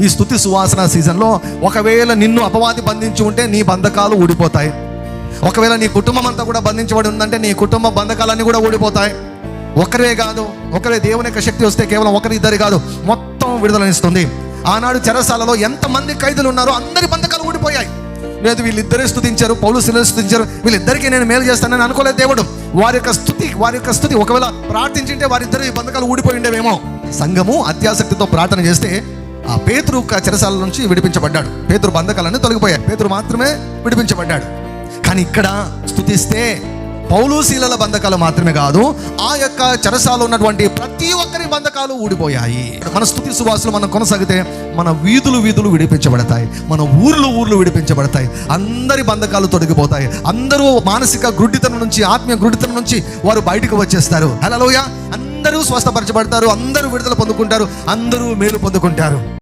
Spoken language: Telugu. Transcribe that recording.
ఈ స్తుతి సువాసన సీజన్లో ఒకవేళ నిన్ను అపవాది బంధించి ఉంటే నీ బంధకాలు ఊడిపోతాయి. ఒకవేళ నీ కుటుంబం అంతా కూడా బంధించబడి ఉందంటే నీ కుటుంబ బంధకాలన్నీ కూడా ఊడిపోతాయి. ఒకరే కాదు, ఒకరే దేవుని యొక్క శక్తి వస్తే కేవలం ఒకరి ఇద్దరు కాదు, మొత్తం విడుదలనిస్తుంది. ఆనాడు చెరసాలలో ఎంతమంది ఖైదులు ఉన్నారో అందరి బంధకాలు ఊడిపోయాయి. లేదు వీళ్ళిద్దరే స్తుతించారు, పౌలు శీలలు స్తుతించారు, వీళ్ళిద్దరికీ నేను మేలు చేస్తానని అనుకోలేదు దేవుడు. వారి యొక్క స్తుతి ఒకవేళ ప్రార్థించింటే వారిద్దరు ఈ బంధకాలు ఊడిపోయి ఉండేవేమో. సంఘము అత్యాసక్తితో ప్రార్థన చేస్తే ఆ పేతురు చెరసాల నుంచి విడిపించబడ్డాడు. పేతురు బంధకాలన్నీ తొలగిపోయాయి, పేతురు మాత్రమే విడిపించబడ్డాడు. కానీ ఇక్కడ స్తుతిస్తే పౌలు శీలల బంధకాలు మాత్రమే కాదు, ఆ యొక్క చెరసాలలో ఉన్నటువంటి ప్రతి ఒక్కరి బంధకాలు ఊడిపోయాయి. మన స్తుతి సువాసనలు మనం కొనసాగితే మన వీధులు విడిపించబడతాయి, మన ఊర్లు విడిపించబడతాయి, అందరి బంధకాలు తొలగిపోతాయి. అందరూ మానసిక గుడ్డితనం నుంచి, ఆత్మీయ గుడ్డితనం నుంచి వారు బయటకు వచ్చేస్తారు. హల్లెలూయా. అందరూ స్వస్థపరచబడతారు, అందరూ విడుదల పొందుకుంటారు, అందరూ మేలు పొందుకుంటారు.